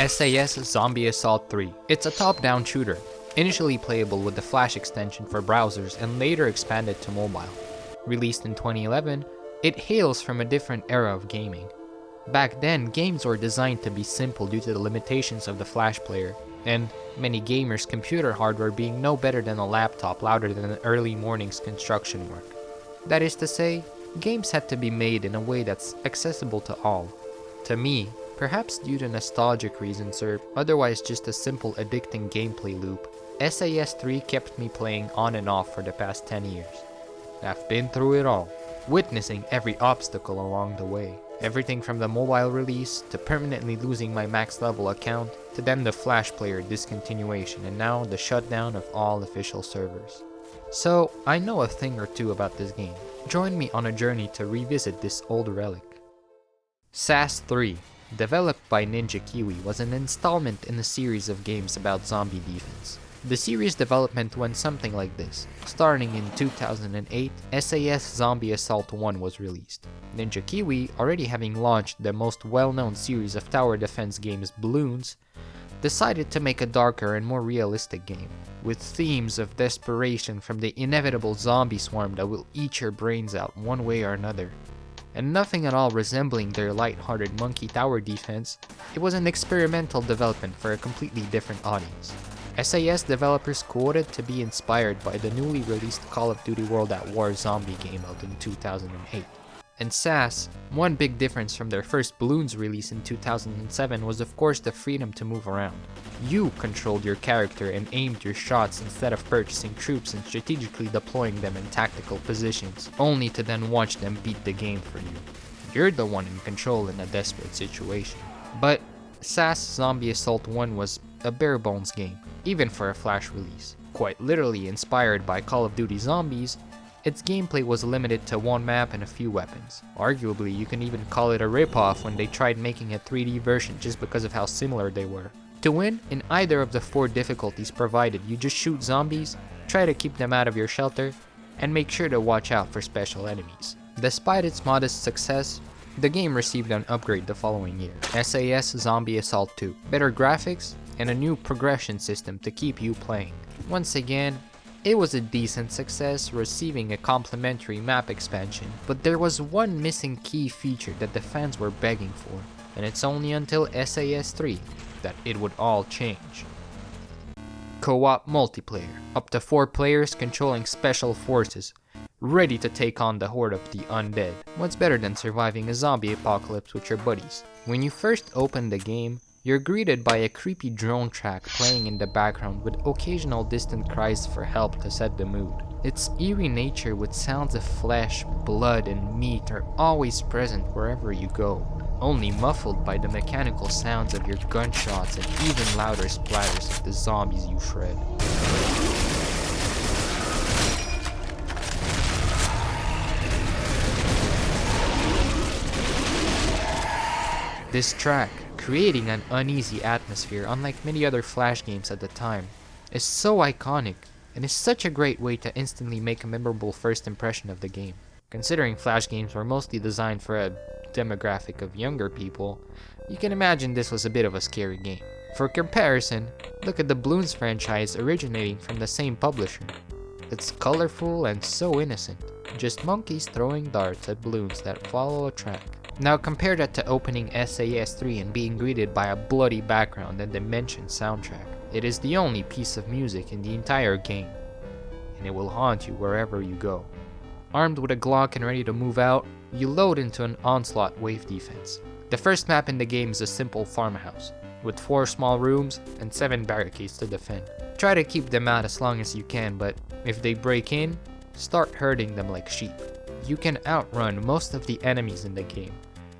SAS Zombie Assault 3. It's a top-down shooter, initially playable with the Flash extension for browsers and later expanded to mobile. Released in 2011, it hails from a different era of gaming. Back then, games were designed to be simple due to the limitations of the Flash player, and many gamers' computer hardware being no better than a laptop louder than an early morning's construction work. That is to say, games had to be made in a way that's accessible to all. To me, perhaps due to nostalgic reasons or otherwise just a simple addicting gameplay loop, SAS 3 kept me playing on and off for the past 10 years. I've been through it all, witnessing every obstacle along the way. Everything from the mobile release, to permanently losing my max level account, to then the Flash player discontinuation, and now the shutdown of all official servers. So, I know a thing or two about this game. Join me on a journey to revisit this old relic. SAS 3, developed by Ninja Kiwi, was an installment in a series of games about zombie defense. The series development went something like this. Starting in 2008, SAS Zombie Assault 1 was released. Ninja Kiwi, already having launched the most well-known series of tower defense games, Bloons, decided to make a darker and more realistic game, with themes of desperation from the inevitable zombie swarm that will eat your brains out one way or another. And nothing at all resembling their light-hearted monkey tower defense, it was an experimental development for a completely different audience. SAS developers quoted to be inspired by the newly released Call of Duty World at War zombie game out in 2008. And SAS, one big difference from their first Bloons release in 2007 was of course the freedom to move around. You controlled your character and aimed your shots instead of purchasing troops and strategically deploying them in tactical positions, only to then watch them beat the game for you. You're the one in control in a desperate situation. But SAS Zombie Assault 1 was a bare bones game, even for a Flash release. Quite literally inspired by Call of Duty Zombies, its gameplay was limited to one map and a few weapons. Arguably, you can even call it a ripoff when they tried making a 3D version just because of how similar they were. To win, in either of the 4 difficulties provided, you just shoot zombies, try to keep them out of your shelter, and make sure to watch out for special enemies. Despite its modest success, the game received an upgrade the following year, SAS Zombie Assault 2, better graphics, and a new progression system to keep you playing. Once again, it was a decent success, receiving a complimentary map expansion, but there was one missing key feature that the fans were begging for, and it's only until SAS 3 that it would all change. Co-op multiplayer, up to 4 players controlling special forces, ready to take on the horde of the undead. What's better than surviving a zombie apocalypse with your buddies? When you first open the game, you're greeted by a creepy drone track playing in the background with occasional distant cries for help to set the mood. Its eerie nature with sounds of flesh, blood, and meat are always present wherever you go, only muffled by the mechanical sounds of your gunshots and even louder splatters of the zombies you shred. This track, creating an uneasy atmosphere unlike many other Flash games at the time, is so iconic and is such a great way to instantly make a memorable first impression of the game. Considering Flash games were mostly designed for a demographic of younger people, you can imagine this was a bit of a scary game. For comparison, look at the Bloons franchise originating from the same publisher. It's colorful and so innocent, just monkeys throwing darts at balloons that follow a track. Now compare that to opening SAS 3 and being greeted by a bloody background and the mentioned soundtrack. It is the only piece of music in the entire game, and it will haunt you wherever you go. Armed with a Glock and ready to move out, you load into an onslaught wave defense. The first map in the game is a simple farmhouse, with 4 small rooms and 7 barricades to defend. Try to keep them out as long as you can, but if they break in, start herding them like sheep. You can outrun most of the enemies in the game,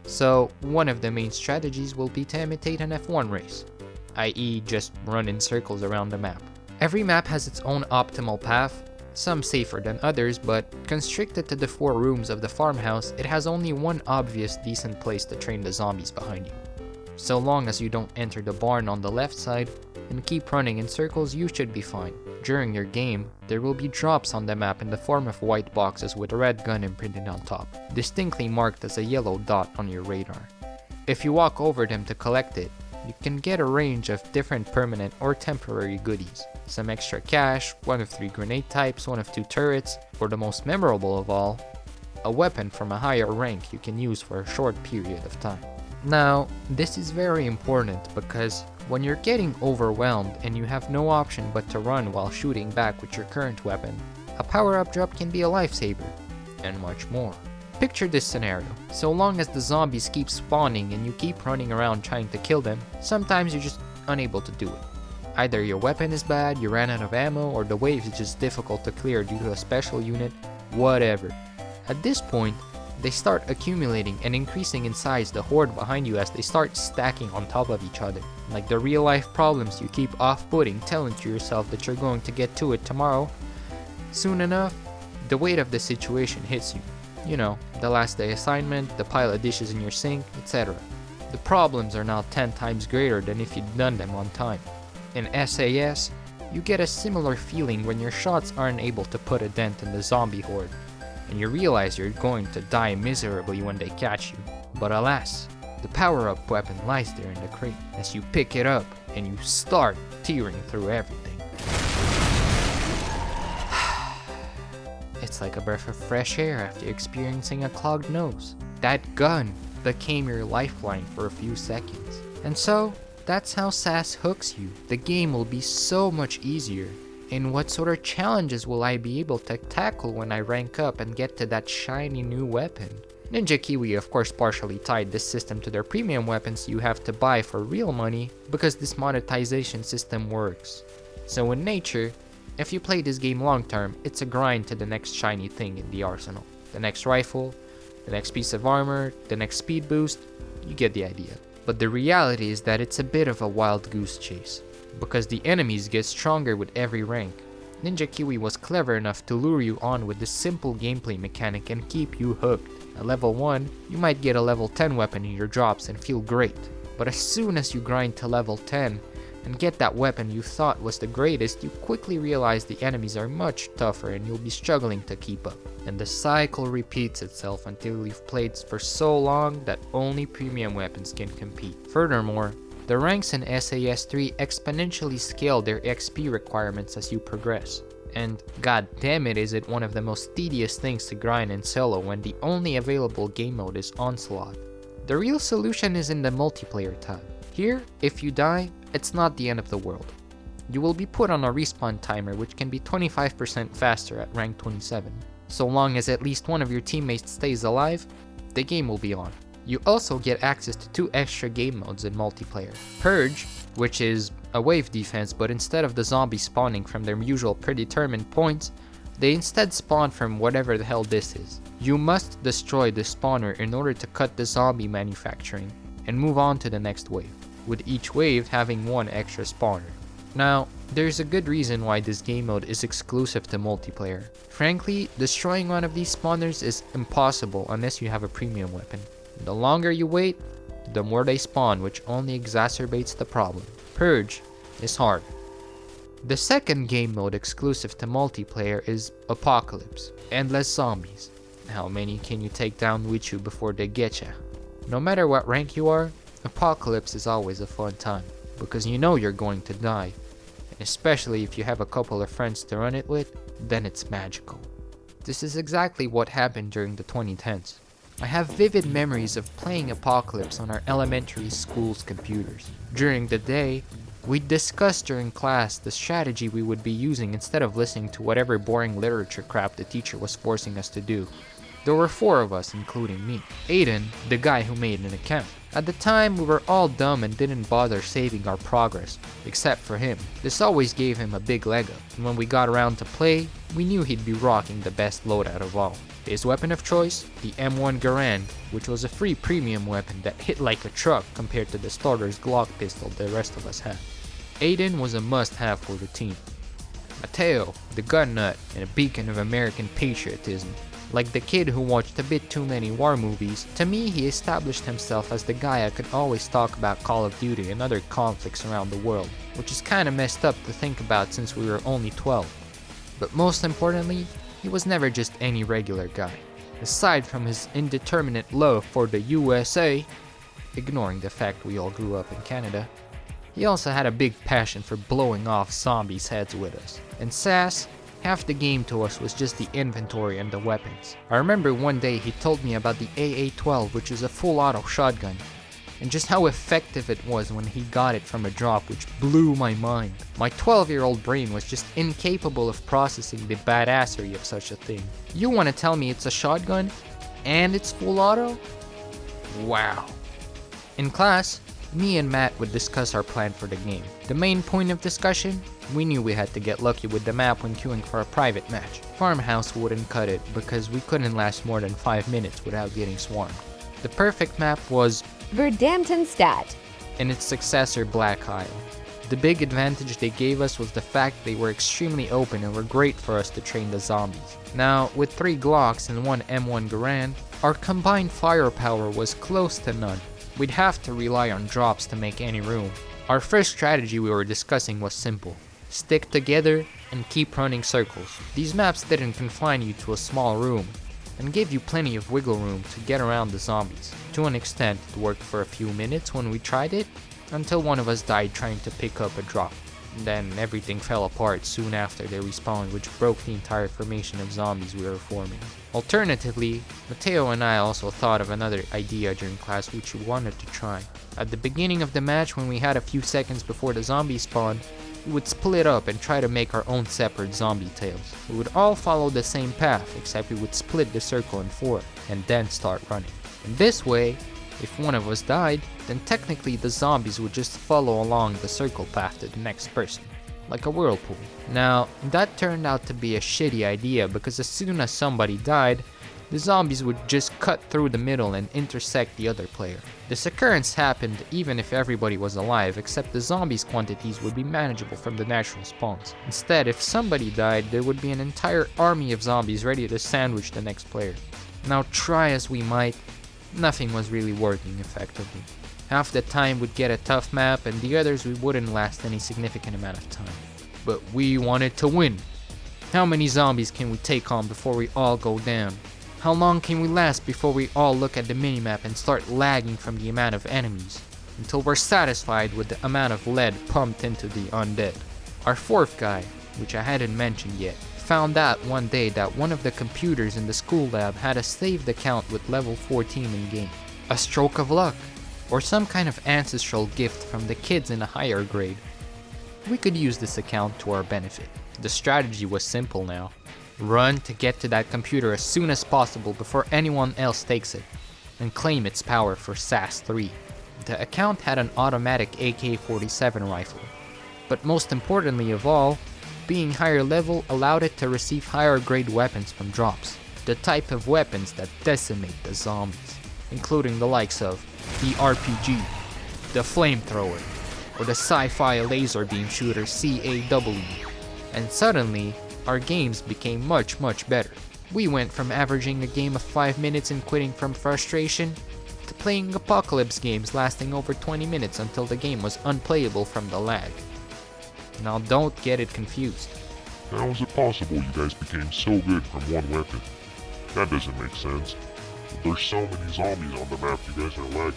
so one of the main strategies will be to imitate an F1 race, i.e. just run in circles around the map. Every map has its own optimal path, some safer than others, but constricted to the 4 rooms of the farmhouse, it has only one obvious decent place to train the zombies behind you. So long as you don't enter the barn on the left side and keep running in circles, you should be fine. During your game, there will be drops on the map in the form of white boxes with a red gun imprinted on top, distinctly marked as a yellow dot on your radar. If you walk over them to collect it, you can get a range of different permanent or temporary goodies. Some extra cash, 1 of 3 grenade types, 1 of 2 turrets, or the most memorable of all, a weapon from a higher rank you can use for a short period of time. Now, this is very important because when you're getting overwhelmed and you have no option but to run while shooting back with your current weapon, a power-up drop can be a lifesaver, and much more. Picture this scenario. So long as the zombies keep spawning and you keep running around trying to kill them, sometimes you're just unable to do it. Either your weapon is bad, you ran out of ammo, or the wave is just difficult to clear due to a special unit, whatever. At this point, they start accumulating and increasing in size the horde behind you as they start stacking on top of each other. Like the real life problems you keep off-putting, telling to yourself that you're going to get to it tomorrow. Soon enough, the weight of the situation hits you. You know, the last day assignment, the pile of dishes in your sink, etc. The problems are now 10 times greater than if you'd done them on time. In SAS, you get a similar feeling when your shots aren't able to put a dent in the zombie horde, and you realize you're going to die miserably when they catch you. But alas, the power-up weapon lies there in the crate as you pick it up and you start tearing through everything. It's like a breath of fresh air after experiencing a clogged nose. That gun became your lifeline for a few seconds. And so, that's how SAS hooks you. The game will be so much easier. And what sort of challenges will I be able to tackle when I rank up and get to that shiny new weapon? Ninja Kiwi of course partially tied this system to their premium weapons you have to buy for real money because this monetization system works. So in nature, if you play this game long term, it's a grind to the next shiny thing in the arsenal. The next rifle, the next piece of armor, the next speed boost, you get the idea. But the reality is that it's a bit of a wild goose chase, because the enemies get stronger with every rank. Ninja Kiwi was clever enough to lure you on with this simple gameplay mechanic and keep you hooked. At level 1, you might get a level 10 weapon in your drops and feel great, but as soon as you grind to level 10, and get that weapon you thought was the greatest, you quickly realize the enemies are much tougher and you'll be struggling to keep up. And the cycle repeats itself until you've played for so long that only premium weapons can compete. Furthermore, the ranks in SAS 3 exponentially scale their XP requirements as you progress. And god damn it, is it one of the most tedious things to grind in solo when the only available game mode is Onslaught. The real solution is in the multiplayer tab. Here, if you die, it's not the end of the world. You will be put on a respawn timer which can be 25% faster at rank 27. So long as at least one of your teammates stays alive, the game will be on. You also get access to 2 extra game modes in multiplayer. Purge, which is a wave defense, but instead of the zombies spawning from their usual predetermined points, they instead spawn from whatever the hell this is. You must destroy the spawner in order to cut the zombie manufacturing and move on to the next wave, with each wave having 1 extra spawner. Now, there's a good reason why this game mode is exclusive to multiplayer. Frankly, destroying one of these spawners is impossible unless you have a premium weapon. The longer you wait, the more they spawn, which only exacerbates the problem. Purge is hard. The second game mode exclusive to multiplayer is Apocalypse, Endless Zombies. How many can you take down with you before they get ya? No matter what rank you are, Apocalypse is always a fun time, because you know you're going to die, and especially if you have a couple of friends to run it with, then it's magical. This is exactly what happened during the 2010s. I have vivid memories of playing Apocalypse on our elementary school's computers. During the day, we'd discuss during class the strategy we would be using instead of listening to whatever boring literature crap the teacher was forcing us to do. There were 4 of us, including me. Aiden, the guy who made an account. At the time, we were all dumb and didn't bother saving our progress, except for him. This always gave him a big leg up, and when we got around to play, we knew he'd be rocking the best loadout of all. His weapon of choice, the M1 Garand, which was a free premium weapon that hit like a truck compared to the starter's Glock pistol the rest of us had. Aiden was a must-have for the team. Mateo, the gun nut, and a beacon of American patriotism. Like the kid who watched a bit too many war movies, to me he established himself as the guy I could always talk about Call of Duty and other conflicts around the world, which is kinda messed up to think about since we were only 12. But most importantly, he was never just any regular guy. Aside from his indeterminate love for the USA, ignoring the fact we all grew up in Canada. He also had a big passion for blowing off zombies' heads with us. In SAS, half the game to us was just the inventory and the weapons. I remember one day he told me about the AA-12, which is a full auto shotgun, and just how effective it was when he got it from a drop, which blew my mind. My 12-year-old brain was just incapable of processing the badassery of such a thing. You want to tell me it's a shotgun and it's full auto? Wow. In class, me and Matt would discuss our plan for the game. The main point of discussion? We knew we had to get lucky with the map when queuing for a private match. Farmhouse wouldn't cut it because we couldn't last more than 5 minutes without getting swarmed. The perfect map was Verdammtenstadt and its successor Black Isle. The big advantage they gave us was the fact they were extremely open and were great for us to train the zombies. Now, with 3 Glocks and 1 M1 Garand, our combined firepower was close to none. We'd have to rely on drops to make any room. Our first strategy we were discussing was simple. Stick together and keep running circles. These maps didn't confine you to a small room and gave you plenty of wiggle room to get around the zombies. To an extent, it worked for a few minutes when we tried it, until one of us died trying to pick up a drop. Then everything fell apart soon after they respawned, which broke the entire formation of zombies we were forming. Alternatively, Mateo and I also thought of another idea during class which we wanted to try. At the beginning of the match, when we had a few seconds before the zombies spawned, we would split up and try to make our own separate zombie tails. We would all follow the same path, except we would split the circle in 4 and then start running. In this way, if one of us died, then technically the zombies would just follow along the circle path to the next person, like a whirlpool. Now, that turned out to be a shitty idea because as soon as somebody died, the zombies would just cut through the middle and intersect the other player. This occurrence happened even if everybody was alive, except the zombies' quantities would be manageable from the natural spawns. Instead, if somebody died, there would be an entire army of zombies ready to sandwich the next player. Now, try as we might, nothing was really working effectively. Half the time we'd get a tough map and the others we wouldn't last any significant amount of time. But we wanted to win. How many zombies can we take on before we all go down? How long can we last before we all look at the minimap and start lagging from the amount of enemies? Until we're satisfied with the amount of lead pumped into the undead. Our 4th guy, which I hadn't mentioned yet, found out one day that one of the computers in the school lab had a saved account with level 14 in game. A stroke of luck, or some kind of ancestral gift from the kids in a higher grade. We could use this account to our benefit. The strategy was simple now. Run to get to that computer as soon as possible before anyone else takes it, and claim its power for SAS 3. The account had an automatic AK-47 rifle, but most importantly of all, being higher level allowed it to receive higher grade weapons from drops, the type of weapons that decimate the zombies, including the likes of the RPG, the flamethrower, or the sci-fi laser beam shooter CAW. And suddenly, our games became much better. We went from averaging a game of 5 minutes and quitting from frustration, to playing apocalypse games lasting over 20 minutes until the game was unplayable from the lag. Now don't get it confused. How is it possible you guys became so good from one weapon? That doesn't make sense. If there's so many zombies on the map you guys are lagging,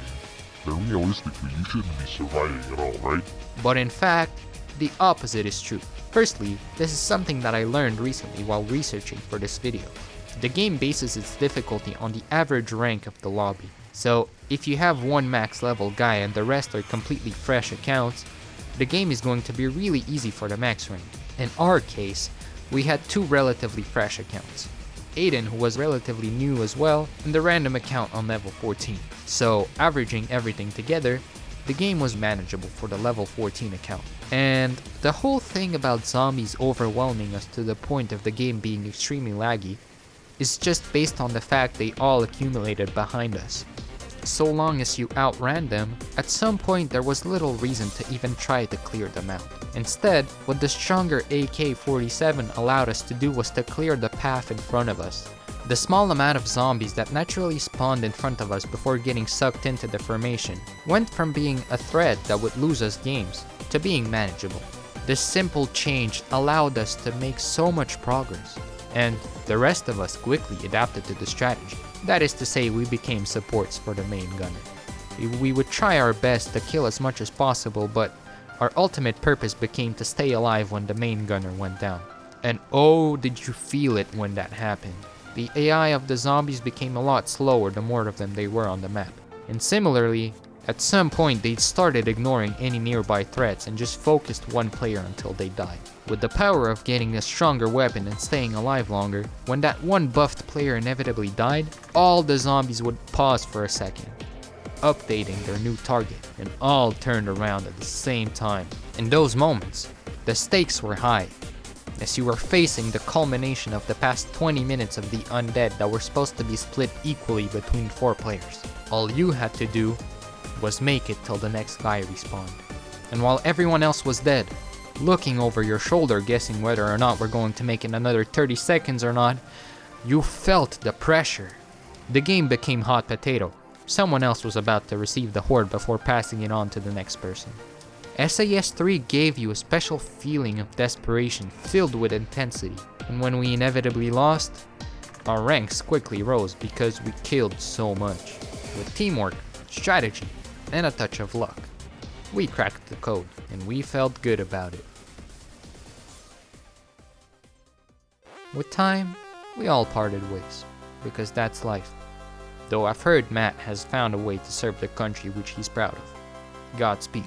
then realistically you shouldn't be surviving at all, right? But in fact, the opposite is true. Firstly, this is something that I learned recently while researching for this video. The game bases its difficulty on the average rank of the lobby. So, if you have one max level guy and the rest are completely fresh accounts, the game is going to be really easy for the max rank. In our case, we had 2 relatively fresh accounts. Aiden, who was relatively new as well, and the random account on level 14. So, averaging everything together, the game was manageable for the level 14 account. And the whole thing about zombies overwhelming us to the point of the game being extremely laggy is just based on the fact they all accumulated behind us. So long as you outran them, at some point there was little reason to even try to clear them out. Instead, what the stronger AK-47 allowed us to do was to clear the path in front of us. The small amount of zombies that naturally spawned in front of us before getting sucked into the formation went from being a threat that would lose us games to being manageable. This simple change allowed us to make so much progress, and the rest of us quickly adapted to the strategy. That is to say, we became supports for the main gunner. We would try our best to kill as much as possible, but our ultimate purpose became to stay alive when the main gunner went down. And oh, did you feel it when that happened. The AI of the zombies became a lot slower the more of them they were on the map. And similarly, at some point they started ignoring any nearby threats and just focused one player until they died. With the power of getting a stronger weapon and staying alive longer, when that one buffed player inevitably died, all the zombies would pause for a second, updating their new target, and all turned around at the same time. In those moments, the stakes were high, as you were facing the culmination of the past 20 minutes of the undead that were supposed to be split equally between 4 players. All you had to do was make it till the next guy respawned. And while everyone else was dead, looking over your shoulder guessing whether or not we're going to make it another 30 seconds or not, you felt the pressure. The game became hot potato. Someone else was about to receive the horde before passing it on to the next person. SAS 3 gave you a special feeling of desperation filled with intensity, and when we inevitably lost, our ranks quickly rose because we killed so much. With teamwork, strategy, and a touch of luck, we cracked the code, and we felt good about it. With time, we all parted ways, because that's life. Though I've heard Matt has found a way to serve the country which he's proud of. Godspeed.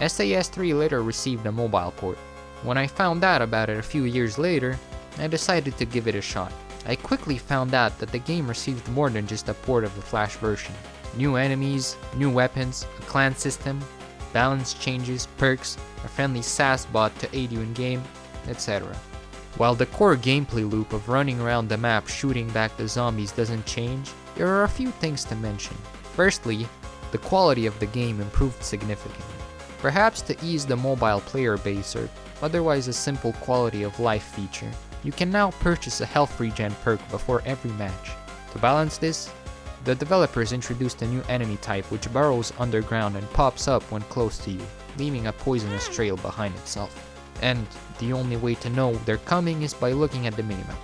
SAS 3 later received a mobile port. When I found out about it a few years later, I decided to give it a shot. I quickly found out that the game received more than just a port of the Flash version. New enemies, new weapons, a clan system, balance changes, perks, a friendly SAS bot to aid you in game, etc. While the core gameplay loop of running around the map shooting back the zombies doesn't change, there are a few things to mention. Firstly, the quality of the game improved significantly. Perhaps to ease the mobile player base or otherwise a simple quality of life feature, you can now purchase a health regen perk before every match. To balance this, the developers introduced a new enemy type which burrows underground and pops up when close to you, leaving a poisonous trail behind itself. And the only way to know they're coming is by looking at the minimap.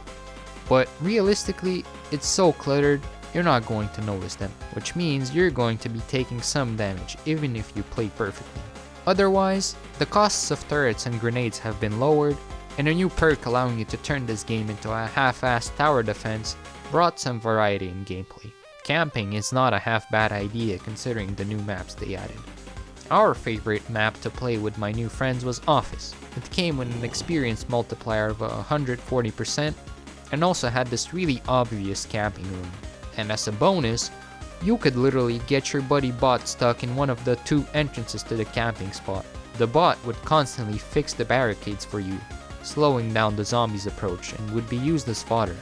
But realistically, it's so cluttered, you're not going to notice them, which means you're going to be taking some damage even if you play perfectly. Otherwise, the costs of turrets and grenades have been lowered, and a new perk allowing you to turn this game into a half-assed tower defense brought some variety in gameplay. Camping is not a half-bad idea considering the new maps they added. Our favorite map to play with my new friends was Office. It came with an experience multiplier of 140% and also had this really obvious camping room. And as a bonus, you could literally get your buddy bot stuck in one of the 2 entrances to the camping spot. The bot would constantly fix the barricades for you, slowing down the zombies' approach, and would be used as fodder.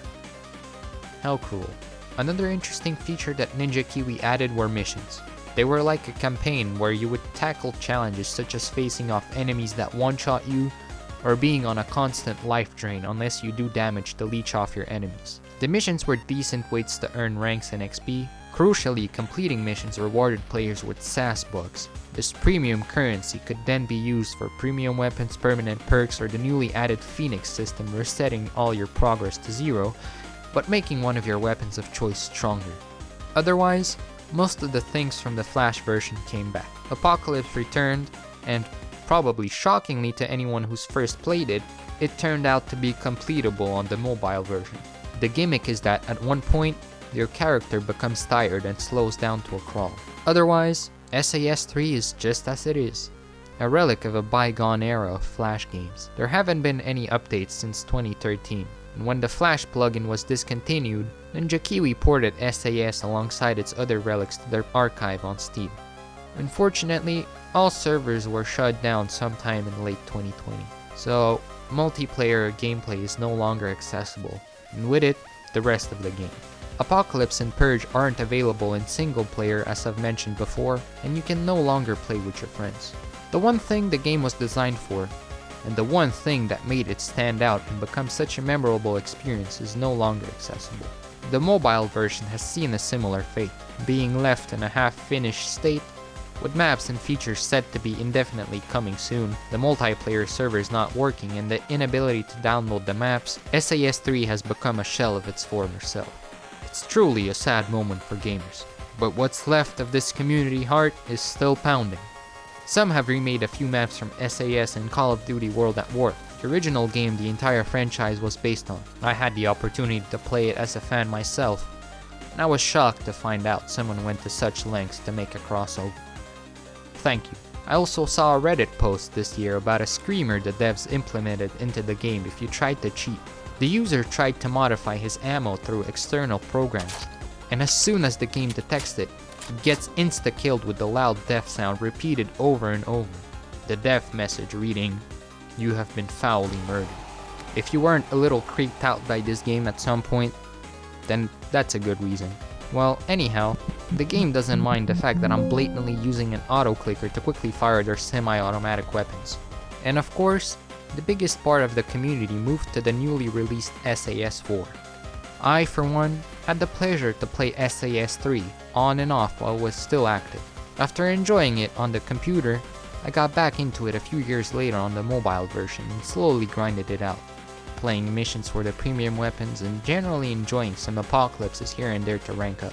How cool. Another interesting feature that Ninja Kiwi added were missions. They were like a campaign where you would tackle challenges such as facing off enemies that one-shot you, or being on a constant life drain unless you do damage to leech off your enemies. The missions were decent ways to earn ranks and XP. Crucially, completing missions rewarded players with SAS bucks. This premium currency could then be used for premium weapons, permanent perks, or the newly added Phoenix system resetting all your progress to 0, but making one of your weapons of choice stronger. Otherwise, most of the things from the Flash version came back. Apocalypse returned, and probably shockingly to anyone who's first played it, it turned out to be completable on the mobile version. The gimmick is that at one point, your character becomes tired and slows down to a crawl. Otherwise, SAS 3 is just as it is, a relic of a bygone era of Flash games. There haven't been any updates since 2013, and when the Flash plugin was discontinued, Ninja Kiwi ported SAS alongside its other relics to their archive on Steam. Unfortunately, all servers were shut down sometime in late 2020, so multiplayer gameplay is no longer accessible, and with it, the rest of the game. Apocalypse and Purge aren't available in single player as I've mentioned before, and you can no longer play with your friends. The one thing the game was designed for, and the one thing that made it stand out and become such a memorable experience is no longer accessible. The mobile version has seen a similar fate, being left in a half-finished state, with maps and features set to be indefinitely coming soon, the multiplayer servers not working, and the inability to download the maps, SAS 3 has become a shell of its former self. It's truly a sad moment for gamers. but what's left of this community heart is still pounding. Some have remade a few maps from SAS and Call of Duty World at War, the original game the entire franchise was based on. I had the opportunity to play it as a fan myself, and I was shocked to find out someone went to such lengths to make a crossover. Thank you. I also saw a Reddit post this year about a screamer the devs implemented into the game if you tried to cheat. The user tried to modify his ammo through external programs, and as soon as the game detects it, it gets insta-killed with the loud death sound repeated over and over. The death message reading, "You have been foully murdered." If you weren't a little creeped out by this game at some point, then that's a good reason. Well, anyhow, the game doesn't mind the fact that I'm blatantly using an auto-clicker to quickly fire their semi-automatic weapons. And of course, the biggest part of the community moved to the newly released SAS 4. I, for one, had the pleasure to play SAS 3 on and off while it was still active. After enjoying it on the computer, I got back into it a few years later on the mobile version and slowly grinded it out, playing missions for the premium weapons and generally enjoying some apocalypses here and there to rank up.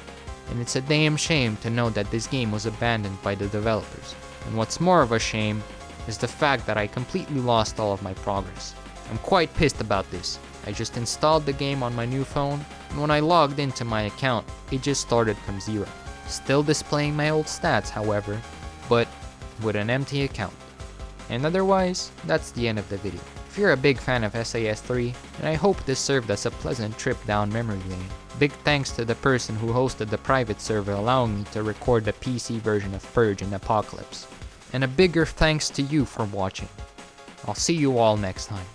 And it's a damn shame to know that this game was abandoned by the developers. And what's more of a shame is the fact that I completely lost all of my progress. I'm quite pissed about this. I just installed the game on my new phone, and when I logged into my account, it just started from zero. Still displaying my old stats, however, but with an empty account. And otherwise, that's the end of the video. If you're a big fan of SAS 3, and I hope this served as a pleasant trip down memory lane. Big thanks to the person who hosted the private server allowing me to record the PC version of Purge and Apocalypse. And a bigger thanks to you for watching. I'll see you all next time.